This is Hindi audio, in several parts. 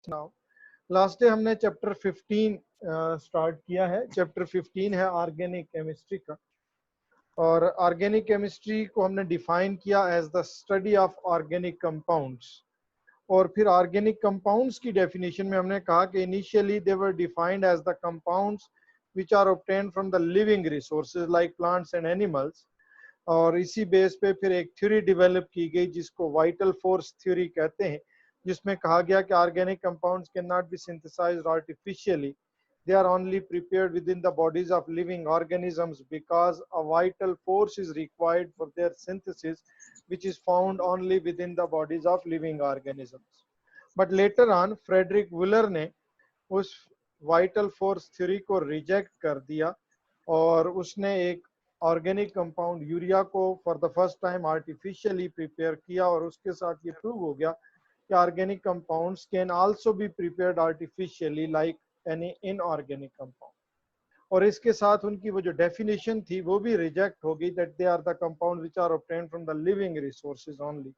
नाउ लास्ट डे हमने चैप्टर 15 स्टार्ट किया है। चैप्टर 15 है ऑर्गेनिक केमिस्ट्री का, और ऑर्गेनिक केमिस्ट्री को हमने डिफाइन किया as the study of organic compounds. और फिर ऑर्गेनिक कंपाउंड्स की डेफिनेशन में हमने कहा कि initially they were defined as the compounds which are obtained from the living resources like plants and animals. और इसी बेस पे फिर एक थ्योरी डेवलप की गई जिसको वाइटल फोर्स थ्योरी कहते हैं, जिसमें कहा गया कि organic compounds can not be synthesized artificially, they are only prepared within the bodies of living organisms because a vital force is required for their synthesis, which is found only within the bodies of living organisms. But later on Friedrich Wohler ने उस वाइटल फोर्स थ्योरी को रिजेक्ट कर दिया और उसने एक ऑर्गेनिक कंपाउंड यूरिया को for the first time artificially prepare किया, और उसके साथ ये प्रूव हो गया कि organic compounds can also be prepared artificially like any inorganic compound. और इसके साथ उनकी वो जो डेफिनेशन थी वो भी रिजेक्ट हो गई, that they are the compound which are obtained from the living resources only.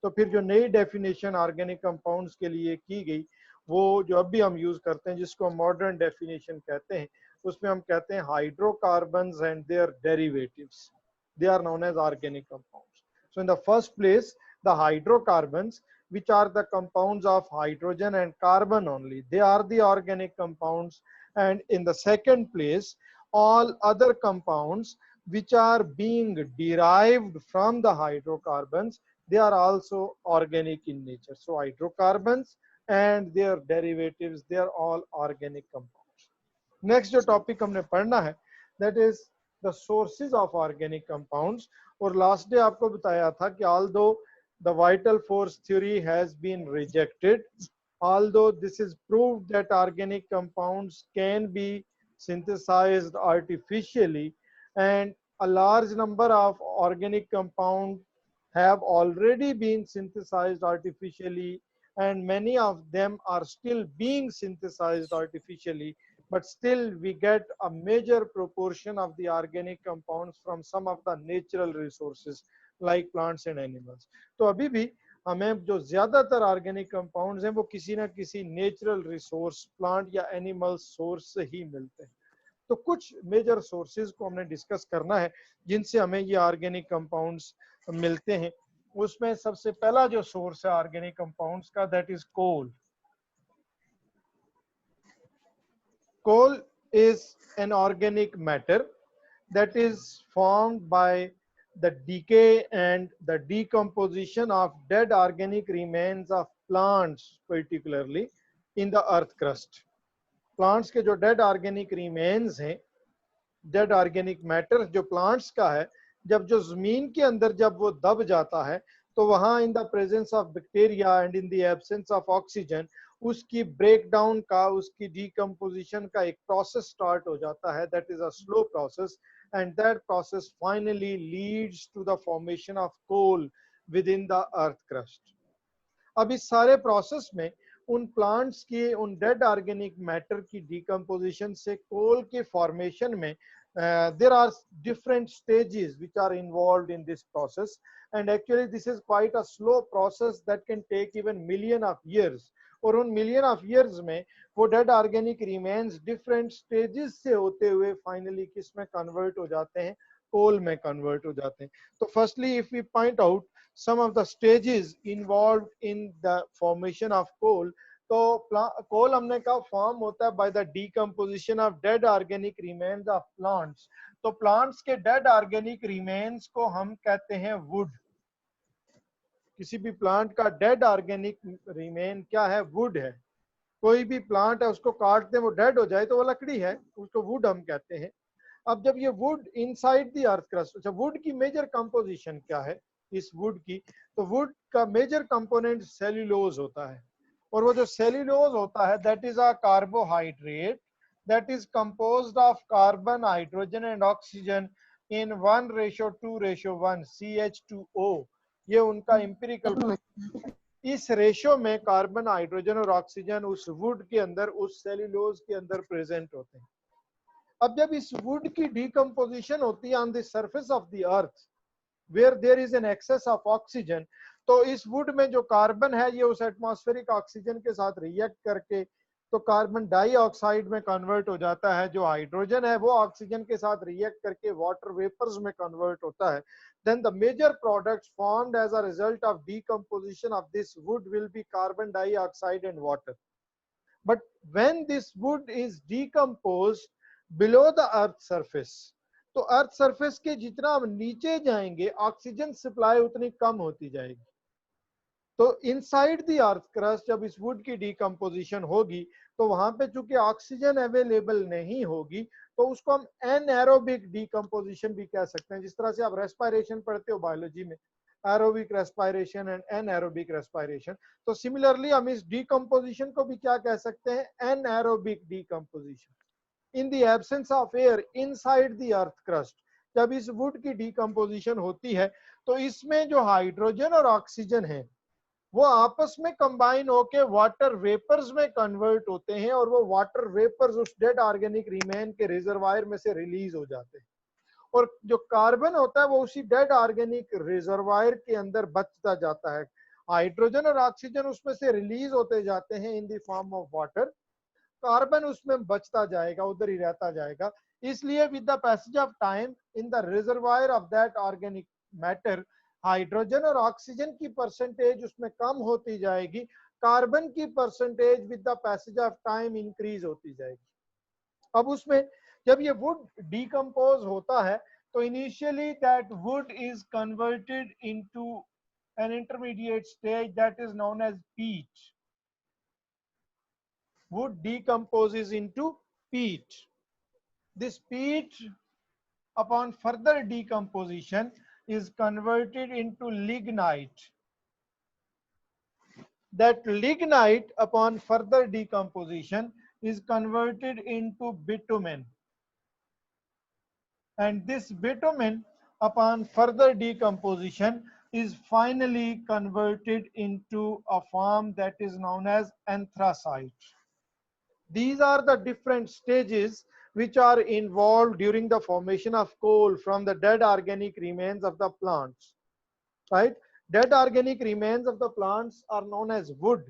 तो फिर जो नई डेफिनेशन ऑर्गेनिक कंपाउंड्स के लिए की गई, वो जो अभी हम यूज करते हैं, जिसको हम मॉडर्न डेफिनेशन कहते हैं, उसमें हम कहते हैं hydrocarbons and their derivatives, they are known as organic compounds. So in the first place the hydrocarbons, which are the compounds of hydrogen and carbon only, they are the organic compounds. And in the second place, all other compounds which are being derived from the hydrocarbons, they are also organic in nature. So hydrocarbons and their derivatives, they are all organic compounds. Next जो टॉपिक हमने पढ़ना है, that is the sources of organic compounds. और लास्ट डे आपको बताया था कि although the vital force theory has been rejected, although this is proved that organic compounds can be synthesized artificially, and a large number of organic compounds have already been synthesized artificially, and many of them are still being synthesized artificially, but still we get a major proportion of the organic compounds from some of the natural resources like plants and animals. तो अभी भी हमें जो ज्यादातर ऑर्गेनिक कंपाउंड्स हैं वो किसी ना किसी नेचुरल रिसोर्स, प्लांट या एनिमल सोर्स से ही मिलते हैं। तो कुछ मेजर सोर्सेज को हमने डिस्कस करना है जिनसे हमें ये ऑर्गेनिक कंपाउंड्स मिलते हैं। उसमें सबसे पहला जो सोर्स है ऑर्गेनिक कंपाउंड्स का, that is coal. Coal is an organic matter that is formed by the decay and the decomposition of dead organic remains of plants, particularly in the earth crust. Plants के जो dead organic remains हैं, dead organic matter जो plants का है, जब जो जमीन के अंदर जब वो दब जाता है, तो वहां in the presence of bacteria and in the absence of oxygen उसकी ब्रेकडाउन का, उसकी डिकम्पोजिशन का एक प्रोसेस स्टार्ट हो जाता है, that is a slow process, and that process finally leads to the formation of coal within the earth crust. अब इस सारे प्रोसेस में उन प्लांट्स की, उन डेड ऑर्गेनिक मैटर की डिकम्पोजिशन से कोल के फॉर्मेशन में there are different stages which are involved in this process, and actually this is quite a slow process that can take even million of years. और उन मिलियन ऑफ इयर्स में वो dead organic remains different stages से होते हुए फाइनली किस में कन्वर्ट हो जाते हैं, कोल में कन्वर्ट हो जाते हैं। तो firstly if we point out some of the stages involved in the formation of coal, तो कोल हमने कहा फॉर्म होता है by the decomposition of dead organic remains of plants. तो प्लांट्स के डेड ऑर्गेनिक रिमेन्स को हम कहते हैं वुड। किसी भी प्लांट का डेड ऑर्गेनिक रिमेन क्या है, वुड है। कोई भी प्लांट है उसको काट दे, वो डेड हो जाए तो वो लकड़ी है, उसको वुड हम कहते हैं। अब जब ये would inside the earth crust, अच्छा वुड की मेजर कंपोजिशन क्या है इस वुड की, तो वुड का मेजर कंपोनेंट सेल्यूलोज होता है, और वो जो सेल्यूलोज होता है that is a carbohydrate that is composed of carbon, hydrogen and oxygen in 1:2:1 CH2O। ये उनका इंपिरिकल, इस रेशो में कार्बन, हाइड्रोजन और ऑक्सीजन उस वुड के अंदर, उस सेल्यूलोज के अंदर प्रेजेंट होते हैं। अब जब इस वुड की डिकम्पोजिशन होती है on the surface of the earth where there is an excess of oxygen, तो इस वुड में जो कार्बन है ये उस एटमॉस्फेरिक ऑक्सीजन के साथ रिएक्ट करके तो कार्बन डाइऑक्साइड में कन्वर्ट हो जाता है। जो हाइड्रोजन है वो ऑक्सीजन के साथ रिएक्ट करके वाटर वेपर्स में कन्वर्ट होता है। Then the major products formed as a result of decomposition of this wood will be carbon dioxide and water. But when this wood is decomposed below the earth surface, तो अर्थ सरफेस के जितना हम नीचे जाएंगे ऑक्सीजन सप्लाई उतनी कम होती जाएगी। तो इनसाइड द अर्थ क्रस्ट जब इस वुड की डिकम्पोजिशन होगी तो वहां पे चूंकि ऑक्सीजन अवेलेबल नहीं होगी तो उसको हम एनएरोबिक डिकम्पोजिशन भी कह सकते हैं। जिस तरह से आप रेस्पिरेशन पढ़ते हो बायोलॉजी में, aerobic respiration and anaerobic respiration, तो सिमिलरली हम इस डिकम्पोजिशन को भी क्या कह सकते हैं, anaerobic decomposition. In the absence of air inside the earth crust जब इस वुड की डिकम्पोजिशन होती है तो इसमें जो हाइड्रोजन और ऑक्सीजन है वो आपस में कंबाइन होके वाटर वेपर्स में कन्वर्ट होते हैं और वो वाटर वेपर्स उस डेड ऑर्गेनिक रिमेन के रिजर्वायर में से रिलीज हो जाते हैं और जो कार्बन होता है वो उसी डेड ऑर्गेनिक रिजर्वायर के अंदर बचता जाता है। हाइड्रोजन और ऑक्सीजन उसमें से रिलीज होते जाते हैं इन the form of water, carbon उसमें बचता जाएगा, उधर ही रहता जाएगा। इसलिए with the passage of time in the reservoir of that organic matter hydrogen और ऑक्सीजन की परसेंटेज उसमें कम होती जाएगी, कार्बन की percentage with the passage of time increase होती जाएगी। अब उसमें जब ये वुड डिकम्पोज होता है तो initially that wood is converted into an intermediate stage that is known as peat. Wood decomposes into peat. This peat upon further decomposition is converted into lignite. That lignite upon further decomposition is converted into bitumen, and this bitumen upon further decomposition is finally converted into a form that is known as anthracite. These are the different stages which are involved during the formation of coal from the dead organic remains of the plants, right? Dead organic remains of the plants are known as wood.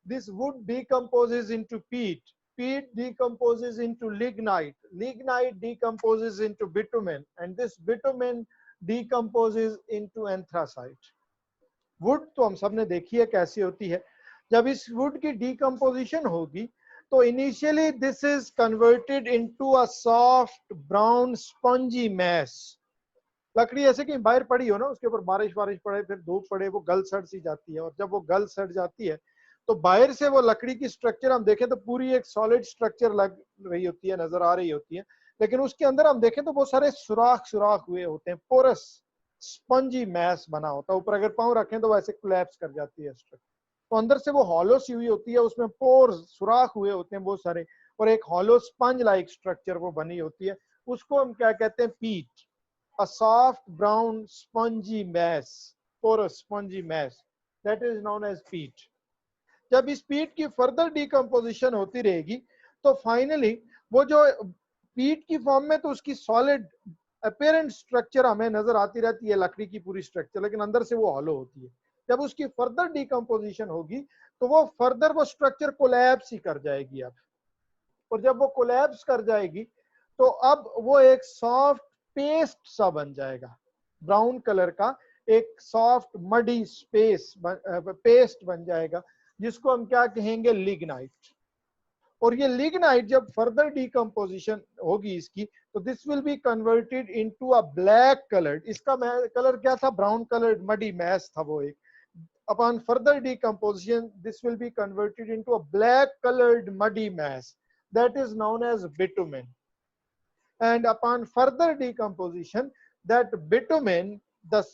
This wood decomposes into peat. Peat decomposes into lignite. Lignite decomposes into bitumen, and this bitumen decomposes into anthracite. Wood तो हम सब ने देखी है कैसी होती है। जब इस wood की decomposition होगी तो initially this is converted into a soft brown spongy mass. लकड़ी ऐसे कहीं बाहर पड़ी हो ना, उसके ऊपर बारिश पड़े फिर धूप पड़े, वो गल सड़ सी जाती है और जब वो गल सड़ जाती है तो बाहर से वो लकड़ी की स्ट्रक्चर हम देखें तो पूरी एक सॉलिड स्ट्रक्चर लग रही होती है, नजर आ रही होती है, लेकिन उसके अंदर हम देखें तो बहुत सारे सुराख हुए होते हैं, पोरस स्पंजी मैस बना होता है। ऊपर अगर पाँव रखें तो वैसे कोलैप्स कर जाती है स्ट्रक्चर, तो अंदर से वो हॉलो सी हुई होती है, उसमें पोर्स सुराख हुए होते हैं बहुत सारे और एक हॉलो स्पंज लाइक स्ट्रक्चर वो बनी होती है। उसको हम क्या कहते हैं, peat, a soft brown spongy mass, porous spongy mass, that is known as peat. जब इस पीट की फर्दर डिकम्पोजिशन होती रहेगी तो फाइनली वो जो पीट की फॉर्म में तो उसकी सॉलिड अपीयरेंट स्ट्रक्चर हमें नजर आती रहती है, लकड़ी की पूरी स्ट्रक्चर, लेकिन अंदर से वो हॉलो होती है। जब उसकी फर्दर डिकम्पोजिशन होगी तो वो फर्दर वो स्ट्रक्चर कोलैप्स ही कर जाएगी अब, और जब वो कोलैप्स कर जाएगी तो अब वो एक सॉफ्ट पेस्ट सा बन जाएगा, ब्राउन कलर का एक सॉफ्ट मडी पेस्ट बन जाएगा, जिसको हम क्या कहेंगे, लिग्नाइट। और ये लिग्नाइट जब फर्दर डिकम्पोजिशन होगी इसकी तो this will be converted into a black coloured, इसका कलर क्या था, ब्राउन कलर्ड मडी मैस था वो एक। Upon further decomposition, this will be converted into a black colored muddy mass that is known as bitumen. And upon further decomposition, that bitumen, the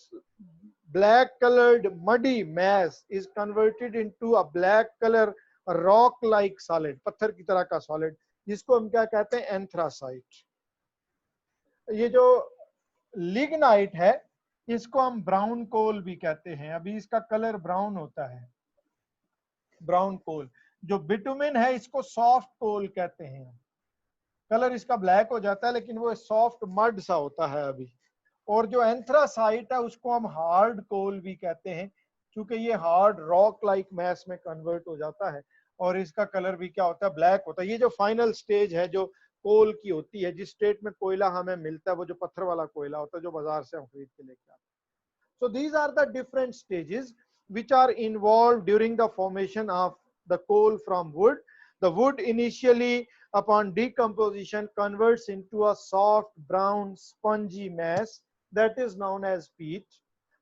black colored muddy mass, is converted into a black color rock like solid, पत्थर की तरह का solid, जिसको हम क्या कहते हैं, एंथ्रासाइट। ये जो लिग्नाइट है इसको हम ब्राउन कोल भी कहते हैं, अभी इसका कलर ब्राउन होता है, ब्राउन कोल। जो बिटुमिन है इसको सॉफ्ट कोल कहते हैं, कलर इसका ब्लैक हो जाता है लेकिन वो सॉफ्ट मड सा होता है अभी। और जो एंथ्रासाइट है उसको हम हार्ड कोल भी कहते हैं, क्योंकि ये हार्ड रॉक लाइक मैस में कन्वर्ट हो जाता है और इसका कलर भी क्या होता है, ब्लैक होता है। ये जो फाइनल स्टेज है जो कोल की होती है, जिस स्टेट में कोयला हमें मिलता है, वो जो पत्थर वाला कोयला होता है जो बाजार से हम खरीद के लेके आते हैं। So these are the different stages which are involved during the formation of the coal from wood. The wood initially upon decomposition converts into a soft brown spongy mass that is known as peat.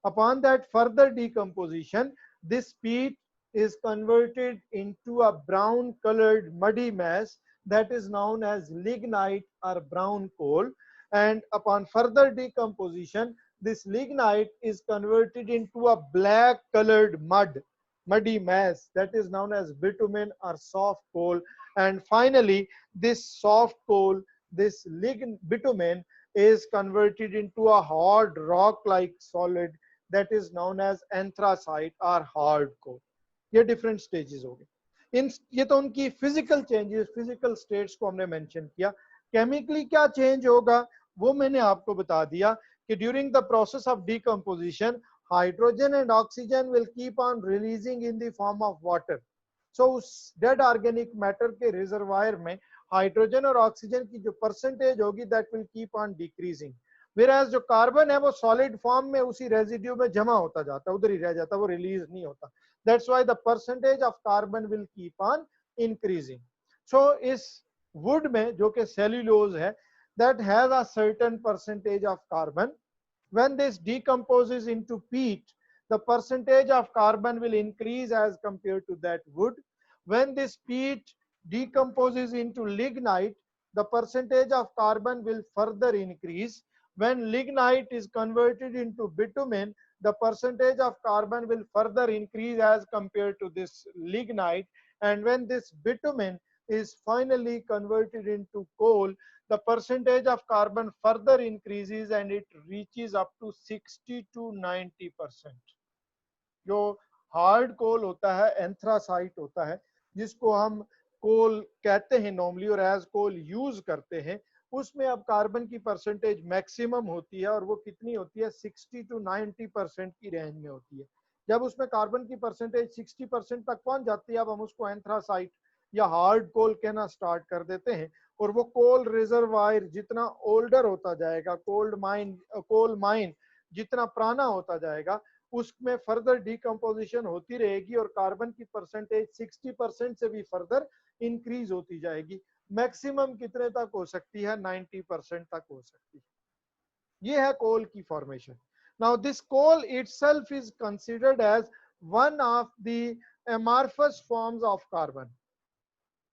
Upon that further decomposition, this peat is converted into a brown colored muddy mass that is known as lignite or brown coal. And upon further decomposition, this lignite is converted into a black colored muddy mass that is known as bitumen or soft coal. And finally, this soft coal, this bitumen, is converted into a hard rock like solid that is known as anthracite or hard coal. ये डिफरेंट स्टेजेस हो गए। इन ये तो उनकी फिजिकल चेंजेस, फिजिकल स्टेट्स को हमने मेंशन किया। केमिकली क्या चेंज होगा वो मैंने आपको बता दिया कि during the process of decomposition hydrogen and oxygen will keep on releasing in the form of water. So उस डेड ऑर्गेनिक मैटर के रिजर्वायर में हाइड्रोजन और ऑक्सीजन की जो परसेंटेज होगी that will keep on decreasing. Whereas जो कार्बन है वो सॉलिड फॉर्म में उसी रेजिड्यू में जमा होता जाता है, उधर ही रह जाता है, वो रिलीज नहीं होता। That's why the percentage of carbon will keep on increasing. So इस wood में जो कि cellulose है, that has a certain percentage of carbon. When this decomposes into peat, the percentage of carbon will increase as compared to that wood. When this peat decomposes into lignite, the percentage of carbon will further increase. When lignite is converted into bitumen, the percentage of carbon will further increase as compared to this lignite. And when this bitumen is finally converted into coal, the percentage of carbon further increases and it reaches up to 60 to 90%. जो हार्ड कोल होता है, एंथ्रासाइट होता है, जिसको हम कोल कहते हैं नॉर्मली और एज कोल यूज करते हैं, उसमें अब कार्बन की परसेंटेज मैक्सिमम होती है और वो कितनी होती है, 60 to 90% की रेंज में होती है। जब उसमें कार्बन की परसेंटेज 60% तक पहुंच जाती है, अब हम उसको एंथ्रासाइट या हार्ड कोल कहना स्टार्ट कर देते हैं। और वो कोल रिजर्वायर जितना ओल्डर होता जाएगा, कोल माइन जितना पुराना होता जाएगा, उसमें फर्दर डिकम्पोजिशन होती रहेगी और कार्बन की परसेंटेज 60% से भी फर्दर इंक्रीज होती जाएगी। मैक्सिमम कितने तक हो सकती है, 90% तक हो सकती है। ये है कोल की formation. Now this coal itself is considered as one of the amorphous forms of carbon.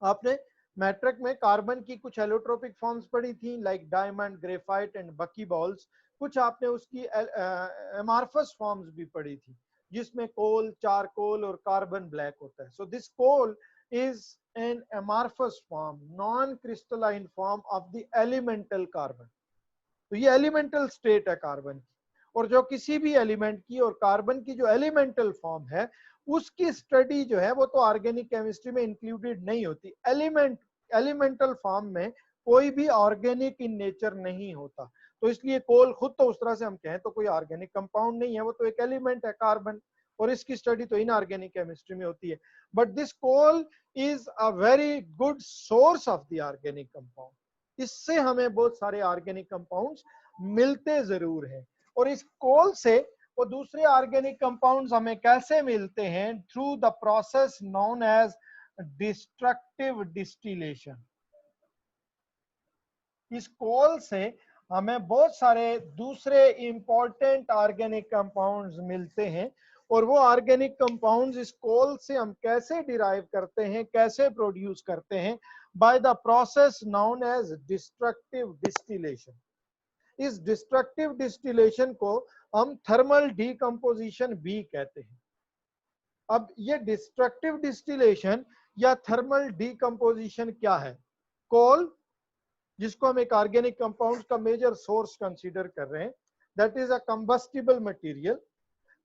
आपने मैट्रिक में कार्बन की कुछ एलोट्रोपिक फॉर्म्स पढ़ी थी, like diamond, graphite and buckyballs. कुछ आपने उसकी एमॉर्फस फॉर्म्स भी पढ़ी थी, जिसमें कोल, चारकोल और कार्बन ब्लैक होता है। So this coal is an amorphous form, non crystalline form of the elemental carbon. तो ये एलिमेंटल स्टेट है कार्बन की, और जो किसी भी एलिमेंट की और कार्बन की जो एलिमेंटल फॉर्म है उसकी स्टडी जो है वो तो ऑर्गेनिक केमिस्ट्री में इंक्लूडेड नहीं होती। एलिमेंटल फॉर्म में कोई भी ऑर्गेनिक इन नेचर नहीं होता, तो इसलिए कोल खुद तो उस तरह से हम कहें तो कोई ऑर्गेनिक कंपाउंड नहीं है, वो तो एक एलिमेंट है कार्बन, और इसकी स्टडी तो इनऑर्गेनिक केमिस्ट्री में होती है। But this coal is a very good source of the organic compound. इससे हमें बहुत सारे ऑर्गेनिक कंपाउंड्स मिलते जरूर हैं, और इस कोल से वो दूसरे ऑर्गेनिक कंपाउंड्स हमें कैसे मिलते हैं, through the process known as destructive distillation. इस कोल से हमें बहुत सारे दूसरे इंपॉर्टेंट ऑर्गेनिक कंपाउंड्स मिलते हैं, और वो ऑर्गेनिक कंपाउंड्स इस कोल से हम कैसे डिराइव करते हैं, कैसे प्रोड्यूस करते हैं, by the process known as destructive distillation. इस डिस्ट्रक्टिव डिस्टिलेशन को हम थर्मल डीकंपोजिशन भी कहते हैं। अब ये डिस्ट्रक्टिव डिस्टिलेशन या थर्मल डीकंपोजिशन क्या है? कोल, जिसको हम एक ऑर्गेनिक कंपाउंड का मेजर सोर्स कंसीडर कर रहे हैं, that is a combustible material.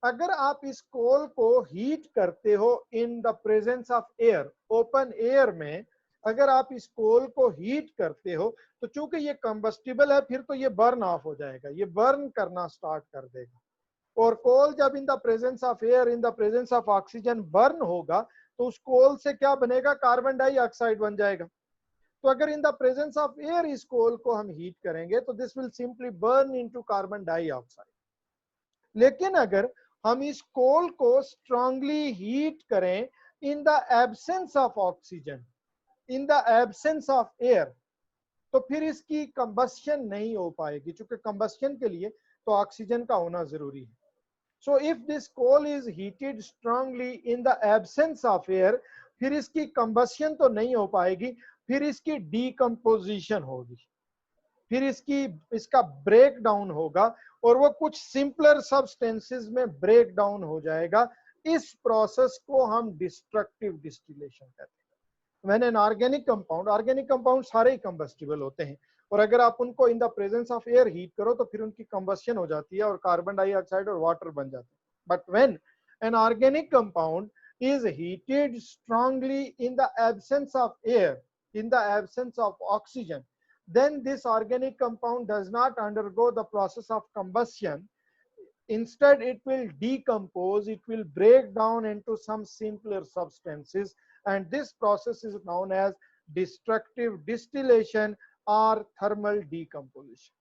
अगर आप इस कोल को हीट करते हो in the presence of air, open air में अगर आप इस कोल को हीट करते हो, तो चूंकि ये कंबस्टिबल है, फिर तो ये बर्न ऑफ हो जाएगा, ये बर्न करना स्टार्ट कर देगा। और कोल जब इन the presence of air, in the presence of oxygen burn होगा तो उस कोल से क्या बनेगा, कार्बन डाइऑक्साइड बन जाएगा। तो अगर इन द प्रेजेंस ऑफ एयर इस कोल को हम हीट करेंगे तो this will simply burn into carbon dioxide. लेकिन अगर हम इस कोल को स्ट्रांगली हीट करें इन the absence of oxygen, in the absence of air, तो फिर इसकी कंबस्शन नहीं हो पाएगी, क्योंकि कंबस्शन के लिए तो ऑक्सीजन का होना जरूरी है। So if this coal is heated strongly in the absence of air, फिर इसकी कंबस्शन तो नहीं हो पाएगी, फिर इसकी डीकंपोजिशन होगी, फिर इसका ब्रेक डाउन होगा और वो कुछ सिंपलर सब्सटेंसेस में ब्रेक डाउन हो जाएगा। इस प्रोसेस को हम डिस्ट्रक्टिव डिस्टिलेशन कहते हैं। When an organic compound सारे ही कंबस्टिबल होते हैं, और अगर आप उनको इन the presence of air heat करो तो फिर उनकी कंबस्शन हो जाती है और कार्बन डाइऑक्साइड और वाटर बन जाते हैं। But when an organic compound is heated strongly in the absence of air, in the absence of oxygen, then this organic compound does not undergo the process of combustion. Instead, it will decompose, it will break down into some simpler substances, and this process is known as destructive distillation or thermal decomposition.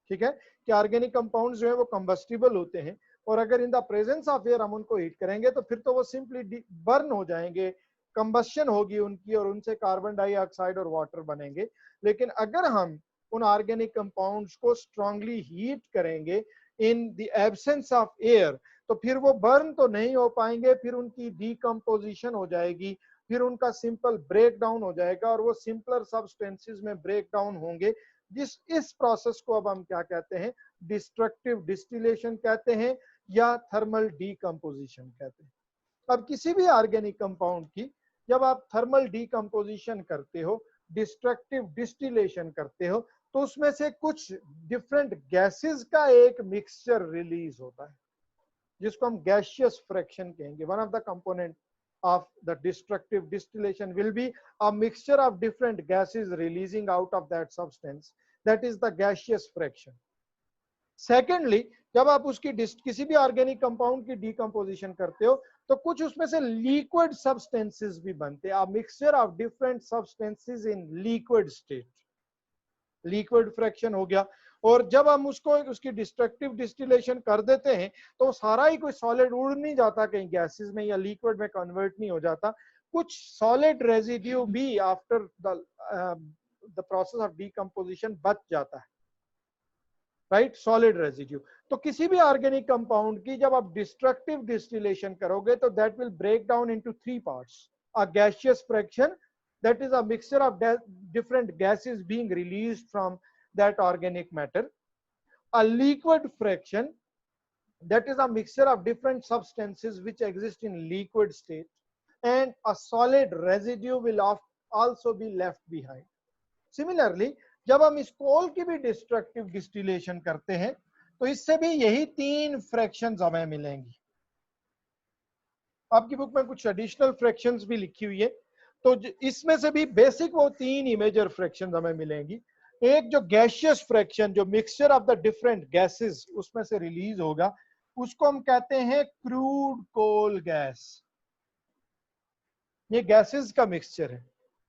ठीक है कि ऑर्गेनिक कंपाउंड्स जो है वो कंबस्टिबल होते हैं, और अगर इन द प्रेजेंस ऑफ एयर हम उनको हीट करेंगे तो फिर तो वो सिंपली बर्न हो जाएंगे, कंबस्शन होगी उनकी और उनसे कार्बन डाइऑक्साइड और वाटर बनेंगे। लेकिन अगर हम उन ऑर्गेनिक कंपाउंड्स को स्ट्रांगली हीट करेंगे इन द एब्सेंस ऑफ एयर तो फिर वो बर्न तो नहीं हो पाएंगे, फिर उनकी डीकंपोजिशन हो जाएगी, फिर उनका सिंपल ब्रेक डाउन हो जाएगा और वो सिंपलर सब्सटेंसेस में ब्रेक डाउन होंगे। इस प्रोसेस को अब हम क्या कहते हैं, डिस्ट्रक्टिव डिस्टिलेशन कहते हैं या थर्मल डीकंपोजिशन कहते हैं। अब किसी भी ऑर्गेनिक कंपाउंड की जब आप थर्मल डीकंपोजिशन करते हो, डिस्ट्रक्टिव डिस्टिलेशन करते हो, तो उसमें से कुछ डिफरेंट गैसेस का एक मिक्सचर रिलीज होता है जिसको हम गैसियस फ्रैक्शन कहेंगे। One of the component of the destructive distillation will be a mixture of different gases releasing out of that substance, that is the gaseous fraction. Secondly, जब आप उसकी किसी भी ऑर्गेनिक कंपाउंड की डीकंपोजिशन करते हो तो कुछ उसमें से लिक्विड सब्सटेंसेस भी बनते हैं, a mixture of different substances in liquid state, liquid fraction हो गया। और जब हम उसकी डिस्ट्रक्टिव डिस्टिलेशन कर देते हैं तो सारा ही कोई सॉलिड उड़ नहीं जाता कहीं गैसेस में या लिक्विड में कन्वर्ट नहीं हो जाता, कुछ सॉलिड रेजिड्यू भी after the process of decomposition बच जाता है, राइट, सॉलिड रेजिड्यू। तो किसी भी ऑर्गेनिक कंपाउंड की जब आप डिस्ट्रक्टिव डिस्टिलेशन करोगे तो that will break down into 3 parts, a gaseous fraction, that is a mixture of different gases being released from that organic matter, a liquid fraction, that is a mixture of different substances which exist in liquid state, and a solid residue will also be left behind. Similarly, जब हम इस कोल की भी डिस्ट्रक्टिव डिस्टिलेशन करते हैं तो इससे भी यही 3 फ्रैक्शंस हमें मिलेंगी। आपकी बुक में कुछ एडिशनल फ्रैक्शंस भी लिखी हुई है, तो इसमें से भी बेसिक वो 3 ही मेजर फ्रैक्शंस हमें मिलेंगी। एक जो गैसियस फ्रैक्शन, जो mixture of the different gases उसमें से रिलीज होगा, उसको हम कहते हैं क्रूड कोल गैस। ये गैसेस का मिक्सचर है,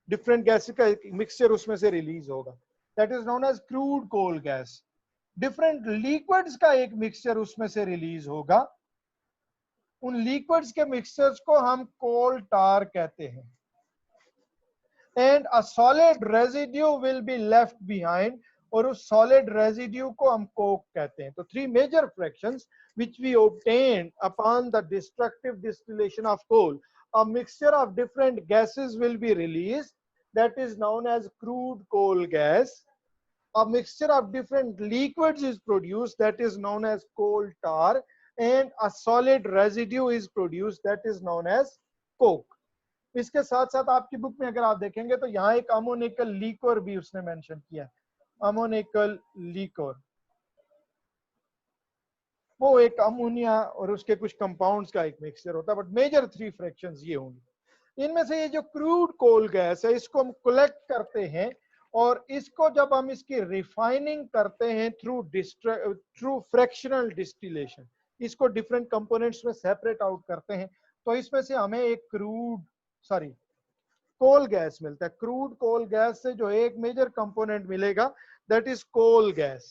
डिफरेंट गैसेस का मिक्सचर उसमें से रिलीज होगा, that is known as crude coal gas. Different liquids का एक मिक्सचर उसमें से रिलीज होगा, उन लिक्विड्स के मिक्सचर्स को हम कोल टार कहते हैं। And a solid residue will be left behind, और उस solid residue को हम coke कहते हैं। तो 3 major fractions which we obtain upon the destructive distillation of coal, a mixture of different gases will be released, that is known as crude coal gas. A mixture of different liquids is produced, that is known as coal tar, and a solid residue is produced, that is known as coke. इसके साथ साथ आपकी बुक में अगर आप देखेंगे तो यहाँ एक अमोनिकल लिक्वर भी उसने मेंशन किया है, अमोनिकल लिक्वर, वो एक अमोनिया और उसके कुछ कंपाउंड्स का एक मिक्सचर होता है। बट मेजर 3 फ्रैक्शंस ये होंगे। इनमें से ये जो क्रूड कोल गैस है इसको हम कलेक्ट करते हैं और इसको जब हम इसकी रिफाइनिंग करते हैं थ्रू फ्रैक्शनल डिस्टिलेशन, इसको डिफरेंट कंपोनेंट्स में सेपरेट आउट करते हैं, तो इसमें से हमें एक कोल गैस मिलता है। क्रूड कोल गैस से जो एक मेजर कंपोनेंट मिलेगा that is coal gas.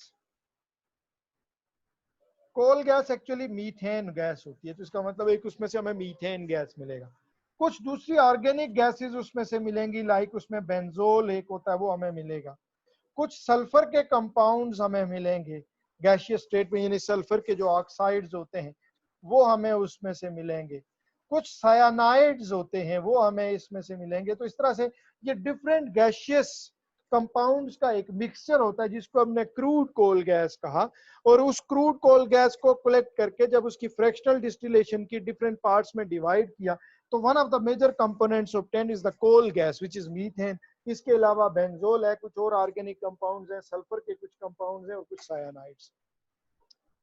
Coal gas actually methane gas होती है, तो इसका मतलब एक उसमें से हमें मीथेन गैस मिलेगा। कुछ दूसरी ऑर्गेनिक गैसेस उसमें से मिलेंगी, लाइक उसमें बेंजोल एक होता है वो हमें मिलेगा। कुछ सल्फर के कंपाउंड्स हमें मिलेंगे गैसियस स्टेट में, यानी सल्फर के जो ऑक्साइड्स होते हैं वो हमें उसमें से मिलेंगे। कुछ सायानाइड्स होते हैं वो हमें इसमें से मिलेंगे। तो इस तरह से ये डिफरेंट गैसियस कंपाउंड्स का एक मिक्सचर होता है जिसको हमने क्रूड कोल गैस कहा। और उस क्रूड कोल गैस को कलेक्ट करके जब उसकी फ्रैक्शनल डिस्टिलेशन की डिफरेंट पार्ट्स में डिवाइड किया, तो one of the major components obtained is the coal gas which is methane. इसके अलावा बेंजोल है, कुछ और ऑर्गेनिक कंपाउंड्स हैं, सल्फर के कुछ कंपाउंड्स हैं और कुछ सायानाइड्स।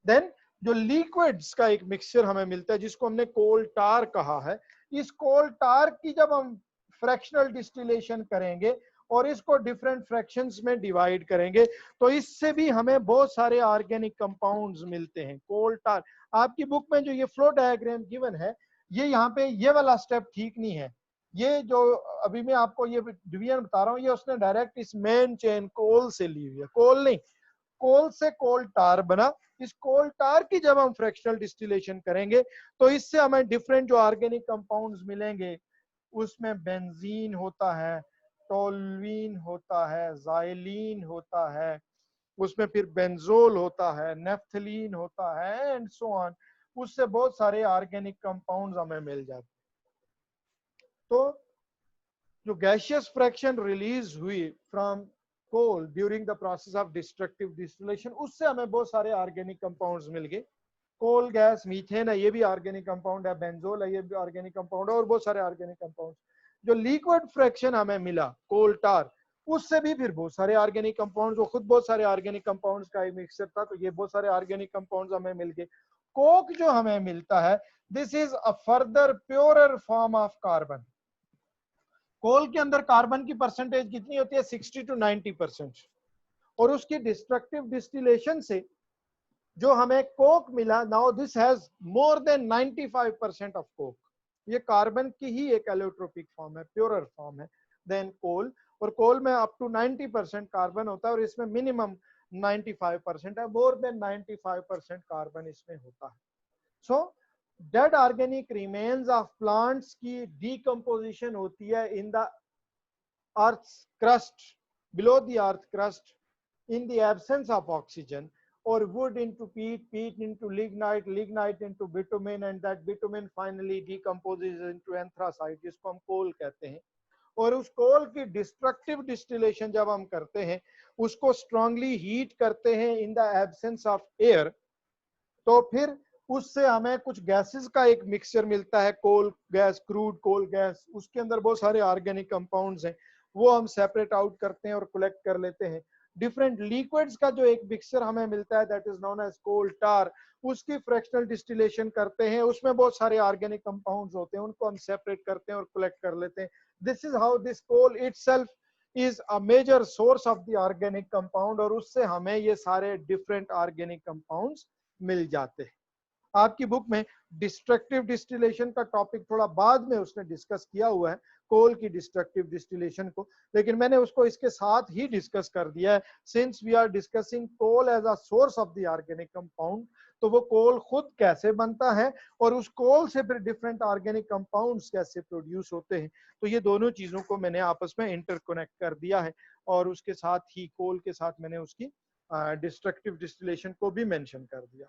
देन जो लिक्विड्स का एक मिक्सचर हमें मिलता है जिसको हमने कोल टार कहा है। इस कोल टार की जब हम फ्रैक्शनल डिस्टिलेशन करेंगे और इसको डिफरेंट फ्रैक्शंस में डिवाइड करेंगे, तो इससे भी हमें बहुत सारे ऑर्गेनिक कंपाउंड्स मिलते हैं। कोल टार, आपकी बुक में जो ये फ्लो डायग्राम गिवन है, ये यहाँ पे ये वाला स्टेप ठीक नहीं है। ये जो अभी मैं आपको ये डिवीजन बता रहा हूँ, ये उसने डायरेक्ट इस मेन चेन कोल से ली हुई है। कोल नहीं, कोल से कोल टार बना। इस कोल टार की जब हम फ्रैक्शनल डिस्टिलेशन करेंगे तो इससे हमें डिफरेंट जो ऑर्गेनिक कंपाउंड्स मिलेंगे, उसमें बेंजीन होता है, टोल्यूइन होता है, ज़ाइलीन होता है, उसमें फिर बेंजोल होता है, नेफ्थलीन होता है एंड सो ऑन। उससे बहुत सारे ऑर्गेनिक कंपाउंड्स हमें मिल जाते हैं। तो जो गैसियस फ्रैक्शन रिलीज हुई from coal during the process of destructive distillation, उससे हमें बहुत सारे ऑर्गेनिक कंपाउंड्स मिल गए। कोल गैस, मीथेन है, ये भी ऑर्गेनिक कंपाउंड है, बेंजोल है, ये भी ऑर्गेनिक कंपाउंड है, और बहुत सारे ऑर्गेनिक कंपाउंड। जो लिक्विड फ्रैक्शन हमें मिला कोल टार, उससे भी फिर बहुत सारे ऑर्गेनिक कंपाउंड्स, वो खुद बहुत सारे ऑर्गेनिक कंपाउंड्स का एक मिक्सचर था, तो ये बहुत सारे ऑर्गेनिक कंपाउंड्स हमें मिल गए। कोक जो हमें मिलता है, this is a further purer form of carbon. Coal के अंदर कार्बन की परसेंटेज कितनी होती है? 60 to 90%। और उसकी डिस्ट्रक्टिव डिस्टिलेशन से जो हमें कोक मिला, now this has more than 95% of Coke. ये कार्बन की ही एक एलोट्रोपिक फॉर्म है, प्योरर फॉर्म है देन कोल। और कोल में अप टू 90% कार्बन होता है और इसमें मिनिमम 95% है, मोर देन 95% कार्बन इसमें होता है। So dead organic remains of plants की डीकम्पोजिशन होती है in the earth crust, below the earth crust, in the absence of oxygen, or wood into peat, peat into lignite, lignite into bitumen, and that bitumen finally decomposes into anthracite, जिसको हम कोल कहते हैं। और उस कोल की डिस्ट्रक्टिव डिस्टिलेशन जब हम करते हैं, उसको स्ट्रांगली हीट करते हैं इन द एब्सेंस ऑफ एयर, तो फिर उससे हमें कुछ गैसेस का एक मिक्सचर मिलता है, coal gas, crude coal gas. उसके अंदर बहुत सारे ऑर्गेनिक कंपाउंड्स हैं, वो हम सेपरेट आउट करते हैं और कलेक्ट कर लेते हैं। डिफरेंट लिक्विड्स का जो एक मिक्सचर हमें मिलता है that is known as coal tar, उसकी फ्रैक्शनल डिस्टिलेशन करते हैं, उसमें बहुत सारे ऑर्गेनिक कंपाउंड्स होते हैं, उनको हम सेपरेट करते हैं और कलेक्ट कर लेते हैं। This is how this coal itself is a major source of the organic compound, और उससे हमें ये सारे डिफरेंट ऑर्गेनिक कंपाउंड्स मिल जाते हैं। आपकी बुक में डिस्ट्रक्टिव डिस्टिलेशन का टॉपिक थोड़ा बाद में उसने डिस्कस किया हुआ है, कोल की डिस्ट्रक्टिव डिस्टिलेशन को, लेकिन मैंने उसको इसके साथ ही डिस्कस कर दिया है। Since we are discussing coal as a source of the organic compound, तो वो कोल खुद कैसे बनता है और उस कोल से फिर डिफरेंट ऑर्गेनिक कंपाउंड्स कैसे प्रोड्यूस होते हैं, तो ये दोनों चीजों को मैंने आपस में इंटरकनेक्ट कर दिया है। और उसके साथ ही कोल के साथ मैंने उसकी डिस्ट्रक्टिव डिस्टिलेशन को भी मेंशन कर दिया।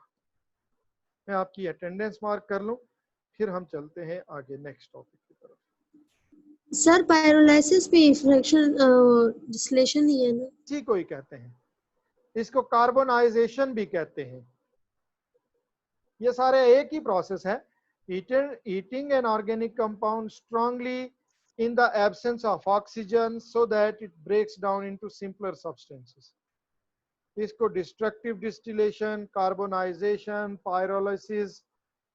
मैं आपकी अटेंडेंस मार्क कर लूं, फिर हम चलते हैं आगे नेक्स्ट टॉपिक की तरफ। सर पायरोलाइसिस भी फ्रैक्शन डिस्टिलेशन ही है ना? इसी को ही कहते हैं, इसको कार्बोनाइजेशन भी कहते हैं। ये सारे एक ही प्रोसेस है, heating an organic compound strongly in the absence of oxygen so that it breaks down into simpler substances. इसको destructive distillation, carbonisation, pyrolysis,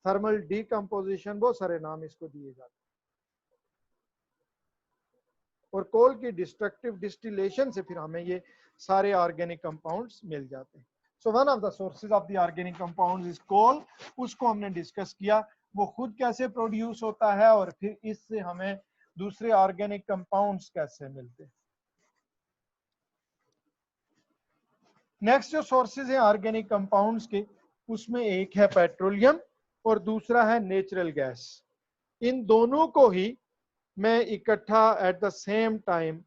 thermal decomposition, बहुत सारे नाम इसको दिए जाते हैं। और कोल की डिस्ट्रक्टिव डिस्टिलेशन से फिर हमें ये सारे ऑर्गेनिक कंपाउंड्स मिल जाते हैं। So one of the sources of the organic compounds is coal. उसको हमने डिस्कस किया, वो खुद कैसे प्रोड्यूस होता है और फिर इससे हमें दूसरे ऑर्गेनिक कंपाउंड्स कैसे मिलते हैं। नेक्स्ट जो सोर्सेज हैं ऑर्गेनिक कंपाउंड्स के, उसमें एक है पेट्रोलियम और दूसरा है नेचुरल गैस। इन दोनों को ही मैं इकट्ठा eight the same time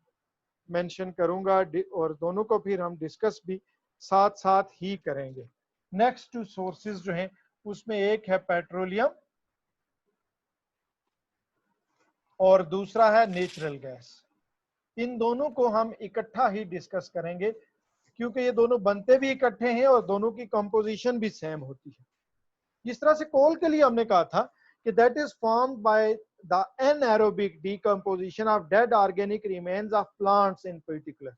mention करूंगा और दोनों को फिर हम डिस्कस भी साथ साथ ही करेंगे। नेक्स्ट टू सोर्सेज जो हैं उसमें एक है पेट्रोलियम और दूसरा है नेचुरल गैस। इन दोनों को हम इकट्ठा ही डिस्कस करेंगे क्योंकि ये दोनों बनते भी इकट्ठे हैं और दोनों की कंपोजिशन भी सेम होती है। जिस तरह से कोल के लिए हमने कहा था कि that is formed by the anaerobic decomposition of dead organic remains of plants in particular.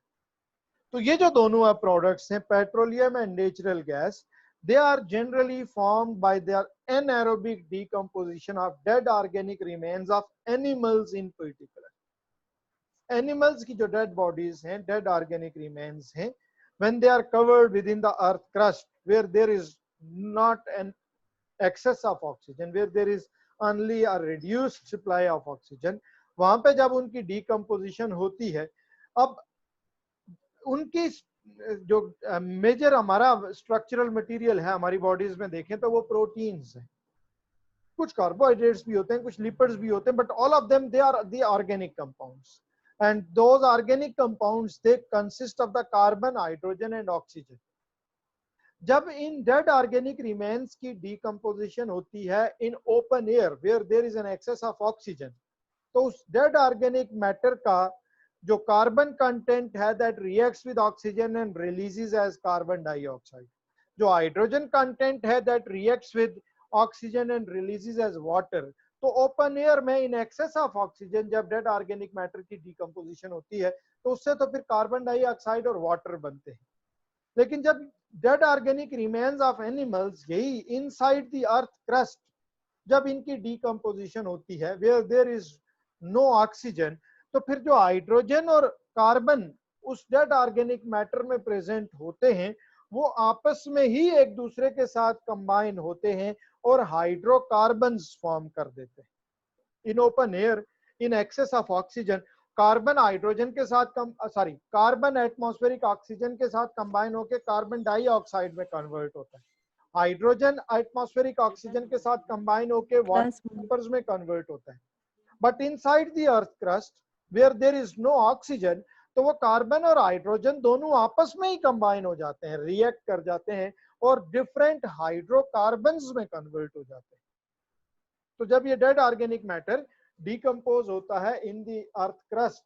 तो ये जो दोनों प्रोडक्ट्स हैं petroleum and natural gas, they are generally formed by their anaerobic decomposition of dead organic remains of animals in particular. Animals की जो dead bodies हैं, dead organic remains हैं, when they are covered within the earth crust where there is not an excess of oxygen, where there is only a reduced supply of oxygen, वहां पे जब उनकी decomposition होती है, अब उनकी जो मेजर हमारा स्ट्रक्चरल मटेरियल है हमारी बॉडीज में देखें तो वो प्रोटीन्स हैं, कुछ कार्बोहाइड्रेट्स भी होते हैं, कुछ लिपिड्स भी होते हैं, but all of them they are the organic compounds and those organic compounds they consist of the carbon, hydrogen and oxygen. जब इन डेड ऑर्गेनिक रिमेन्स की डीकंपोजिशन होती है in open air where there is an excess of oxygen, तो उस डेड ऑर्गेनिक मैटर का जो कार्बन कंटेंट है that reacts with oxygen and releases as carbon dioxide, जो हाइड्रोजन कंटेंट है that reacts with oxygen and releases as water. तो ओपन एयर में इन एक्सेस ऑफ ऑक्सीजन जब डेड ऑर्गेनिक मैटर की डीकंपोजिशन होती है तो उससे तो फिर कार्बन डाइऑक्साइड और वाटर बनते हैं। लेकिन जब dead organic remains of animals यही इनसाइड द अर्थ क्रस्ट जब इनकी डीकंपोजिशन होती है where there is no oxygen, तो फिर जो हाइड्रोजन और कार्बन उस डेड ऑर्गेनिक मैटर में प्रेजेंट होते हैं वो आपस में ही एक दूसरे के साथ कंबाइन होते हैं और हाइड्रोकार्बन्स फॉर्म कर देते हैं। इन open air in excess of oxygen carbon hydrogen के साथ कार्बन एटमॉस्फेरिक ऑक्सीजन के साथ कंबाइन होकर कार्बन डाइऑक्साइड में कन्वर्ट होता है, हाइड्रोजन एटमॉस्फेरिक ऑक्सीजन के साथ कंबाइन होकर वाटर में कन्वर्ट होता है। But inside the earth crust where there is no oxygen, तो वो कार्बन और हाइड्रोजन दोनों आपस में ही कंबाइन हो जाते हैं, रिएक्ट कर जाते हैं और डिफरेंट हाइड्रोकार्बन्स में कन्वर्ट हो जाते हैं। तो जब ये डेड ऑर्गेनिक मैटर डिकम्पोज होता है in the earth crust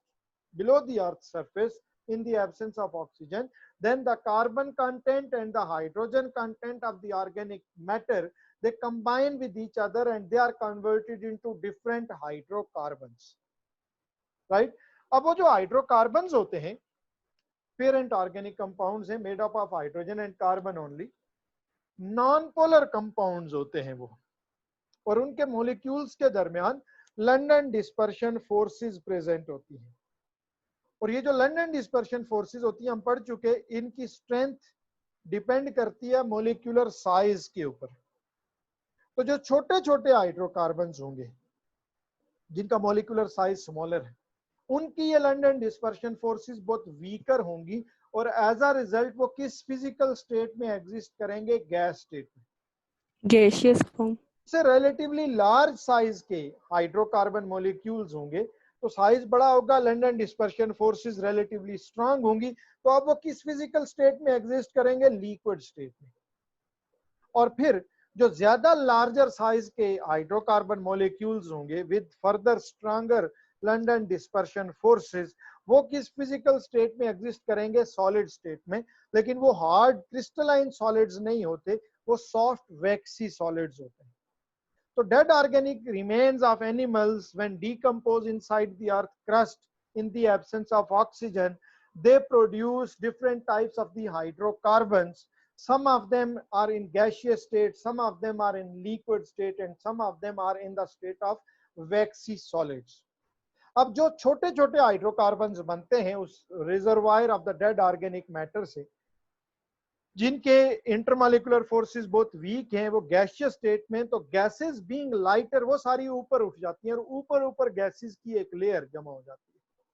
below the earth surface in the absence of oxygen, then the carbon content and the hydrogen content of the organic matter they combine with each other and they are converted into different hydrocarbons, right? अब वो जो हाइड्रोकार्बन्स होते हैं पेरेंट ऑर्गेनिक कंपाउंड्स हैं made up of hydrogen and carbon only, non polar compounds होते हैं वो, और उनके मॉलिक्यूल्स के दरमियान लंडन डिस्पर्शन फोर्सेस प्रेजेंट होती हैं। और ये जो लंडन डिस्पर्शन फोर्सेस होती है हम पढ़ चुके, इनकी स्ट्रेंथ डिपेंड करती है मॉलिक्यूलर साइज के ऊपर। तो जो छोटे छोटे हाइड्रोकार्बन्स होंगे जिनका मॉलिक्यूलर साइज स्मॉलर है उनकी ये लंडन डिस्पर्शन फोर्सेस बहुत वीकर होंगी और एज अ रिजल्ट वो किस फिजिकल स्टेट में एग्जिस्ट करेंगे? गैस स्टेट में, गैसियस फॉर्म से रिलेटिवली लार्ज साइज के हाइड्रोकार्बन मॉलिक्यूल्स होंगे तो साइज बड़ा होगा, London dispersion forces relatively strong होंगी, तो अब वो किस फिजिकल स्टेट में एग्जिस्ट करेंगे? लिक्विड स्टेट में। और फिर जो ज्यादा लार्जर साइज के हाइड्रोकार्बन मॉलिक्यूल्स होंगे with further stronger London dispersion forces, वो किस फिजिकल स्टेट में एग्जिस्ट करेंगे? सॉलिड स्टेट में। लेकिन वो हार्ड क्रिस्टलाइन सॉलिड्स नहीं होते, वो सॉफ्ट वैक्सी सॉलिड्स होते हैं। So dead organic remains of animals when decompose inside the earth crust in the absence of oxygen, they produce different types of the hydrocarbons. Some of them are in gaseous state, some of them are in liquid state and some of them are in the state of waxy solids. अब जो छोटे छोटे हाइड्रोकार्बन्स बनते हैं उस reservoir of the dead organic matter से, जिनके इंटरमॉलिक्यूलर फोर्सेस बहुत वीक हैं, वो गैसियस स्टेट में, तो गैसेस बीइंग लाइटर वो सारी ऊपर उठ जाती हैं और ऊपर ऊपर गैसेस की एक लेयर जमा हो जाती है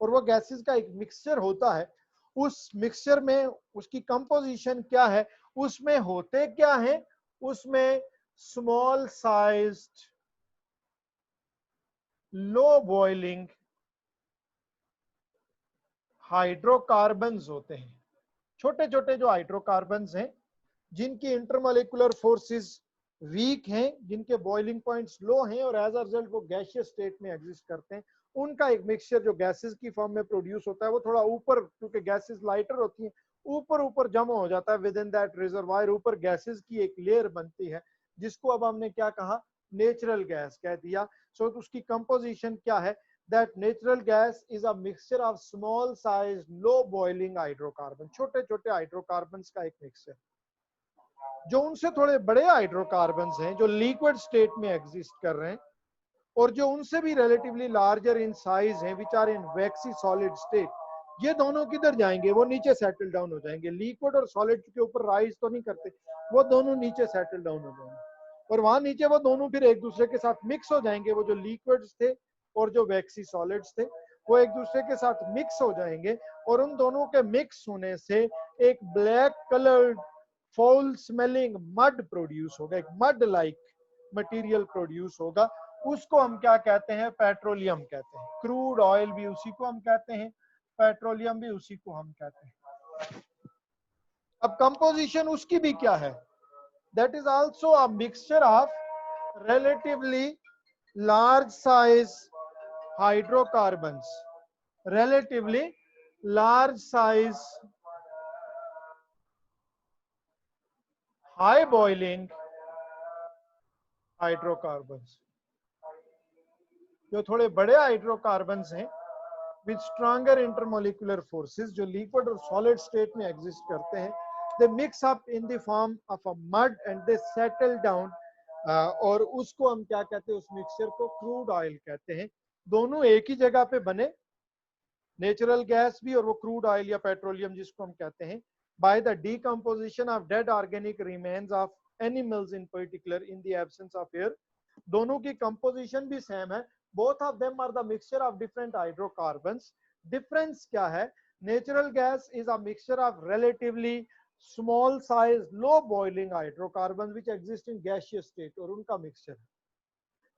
और वो गैसेस का एक मिक्सचर होता है। उस मिक्सचर में उसकी कंपोजिशन क्या है, उसमें होते क्या है, उसमें small sized low boiling hydrocarbons होते हैं। छोटे छोटे जो हाइड्रोकार्बन्स हैं जिनकी इंटरमॉलिक्यूलर फोर्सेस वीक हैं, जिनके बॉइलिंग पॉइंट्स लो हैं और एज अ रिजल्ट वो गैसियस स्टेट में एग्जिस्ट करते हैं, उनका एक मिक्सचर जो गैसेस की फॉर्म में प्रोड्यूस होता है वो थोड़ा ऊपर, क्योंकि गैसेस लाइटर होती हैं, ऊपर ऊपर जमा हो जाता है विद इन दैट रिजर्वायर। ऊपर गैसेस की एक लेयर बनती है जिसको अब हमने क्या कहा, नेचुरल गैस कह दिया। सो उसकी कंपोजिशन क्या है, that natural gas is a mixture of small size low boiling hydrocarbon, छोटे छोटे हाइड्रोकार्बन्स का एक मिक्सचर। जो उनसे थोड़े बड़े हाइड्रोकार्बन्स हैं जो लिक्विड स्टेट में एग्जिस्ट कर रहे हैं और जो उनसे भी रिलेटिवली लार्जर इन साइज हैं which are in waxy solid state, ये दोनों किधर जाएंगे, वो नीचे सेटल डाउन हो जाएंगे। लिक्विड और सॉलिड के ऊपर राइज तो नहीं करते, वो दोनों नीचे सेटल डाउन हो जाएंगे और वहां नीचे वो दोनों फिर एक दूसरे के साथ मिक्स हो जाएंगे। वो जो लिक्विड्स थे और जो वैक्सी सॉलिड्स थे वो एक दूसरे के साथ मिक्स हो जाएंगे और उन दोनों के मिक्स होने से एक black coloured foul smelling mud produce होगा, एक मड लाइक मटेरियल प्रोड्यूस होगा। उसको हम क्या कहते हैं, पेट्रोलियम कहते हैं। क्रूड ऑयल भी उसी को हम कहते हैं, पेट्रोलियम भी उसी को हम कहते हैं। अब कंपोजिशन उसकी भी क्या है, that is also a mixture of relatively large size hydrocarbons, relatively large size high boiling hydrocarbons, जो थोड़े बड़े हाइड्रोकार्बन्स हैं with stronger intermolecular forces, जो लिक्विड और सॉलिड स्टेट में एग्जिस्ट करते हैं, they mix up in the form of a mud and they settle down, और उसको हम क्या कहते हैं, उस मिक्सचर को क्रूड ऑयल कहते हैं। दोनों एक ही जगह पे बने, नेचुरल गैस भी और वो क्रूड ऑयल या पेट्रोलियम जिसको हम कहते हैं, by the decomposition of dead organic remains of animals in particular in the absence of air। दोनों की कंपोजिशन भी सेम है, both of them are the mixture of different hydrocarbons। Difference क्या है, natural gas is a mixture of relatively small size low boiling hydrocarbons which exist in gaseous state और उनका मिक्सचर है,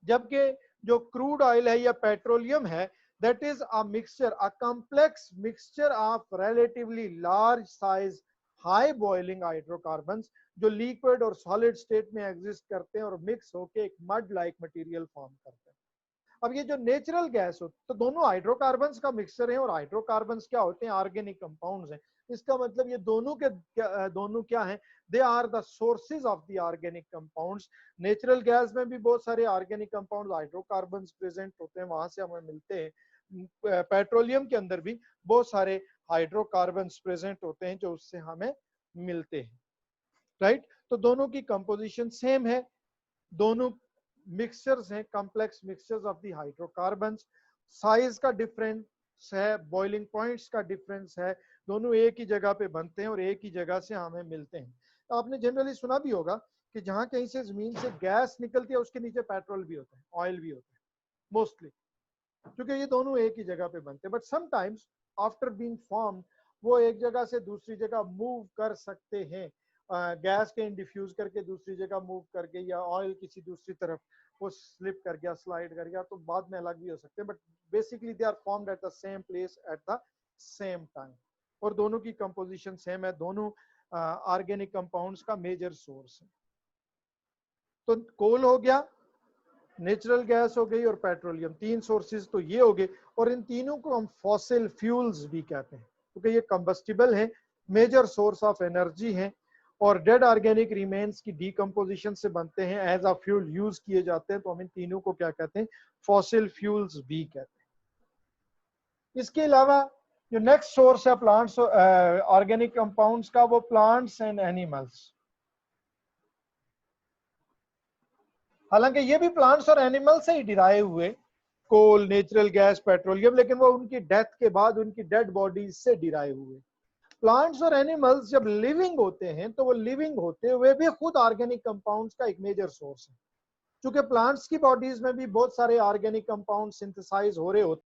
जबकि जो क्रूड ऑयल है या पेट्रोलियम है that is a mixture, a complex mixture of relatively large size high boiling hydrocarbons जो लिक्विड और सॉलिड स्टेट में एग्जिस्ट करते हैं और मिक्स होके एक मड लाइक मटेरियल फॉर्म करते हैं। अब ये जो नेचुरल गैस होती तो दोनों हाइड्रोकार्बन्स का मिक्सचर है और हाइड्रोकार्बन्स क्या होते हैं, ऑर्गेनिक कंपाउंड्स हैं। इसका मतलब ये दोनों क्या हैं, they are the sources of the organic compounds. Natural gas में भी बहुत सारे ऑर्गेनिक कंपाउंड्स हाइड्रोकार्बन्स प्रेजेंट होते हैं, वहां से हमें मिलते हैं। पेट्रोलियम के अंदर भी बहुत सारे हाइड्रोकार्बन्स प्रेजेंट होते हैं जो उससे हमें मिलते हैं, राइट। तो दोनों की कंपोजिशन सेम है, दोनों मिक्सचर्स हैं, complex mixtures of the hydrocarbons. Size का डिफरेंस है, बॉइलिंग पॉइंट्स का डिफरेंस है, दोनों एक ही जगह पे बनते हैं और एक ही जगह से हमें मिलते हैं। तो आपने जनरली सुना भी होगा कि जहां कहीं से जमीन से गैस निकलती है उसके नीचे पेट्रोल भी होता है, ऑयल भी होता है मोस्टली, क्योंकि ये दोनों एक ही जगह पे बनते हैं। But sometimes after being formed वो एक जगह से दूसरी जगह मूव कर सकते हैं, गैस के डिफ्यूज करके दूसरी जगह मूव करके, या ऑयल किसी दूसरी तरफ वो स्लिप कर गया, स्लाइड कर गया, तो बाद में अलग भी हो सकते हैं। But basically they are formed at the same place at the same time और दोनों की कंपोजिशन सेम है, दोनों ऑर्गेनिक कंपाउंड्स का मेजर सोर्स है। तो कोल हो गया, नेचुरल गैस हो गई और पेट्रोलियम, तीन सोर्सेज तो ये हो गए। और इन तीनों को हम फॉसिल फ्यूल्स भी कहते हैं क्योंकि ये कंबस्टिबल है, मेजर सोर्स ऑफ एनर्जी है और डेड ऑर्गेनिक रिमेन्स की डीकंपोजिशन से बनते हैं, एज अ फ्यूल यूज किए जाते हैं। तो हम इन तीनों को क्या कहते हैं, फॉसिल फ्यूल्स भी कहते हैं। इसके अलावा जो नेक्स्ट सोर्स है प्लांट्स ऑर्गेनिक कंपाउंड्स का, वो प्लांट्स एंड एनिमल्स। हालांकि ये भी प्लांट्स और एनिमल से ही डिराइव हुए, कोल, नेचुरल गैस, पेट्रोलियम, लेकिन वो उनकी डेथ के बाद उनकी डेड बॉडीज से डिराइव हुए। प्लांट्स और एनिमल्स जब लिविंग होते हैं तो वो लिविंग होते हुए भी खुद ऑर्गेनिक कंपाउंड्स का एक मेजर सोर्स है। क्योंकि प्लांट्स की बॉडीज में भी बहुत सारे ऑर्गेनिक कंपाउंड सिंथेसाइज हो रहे होते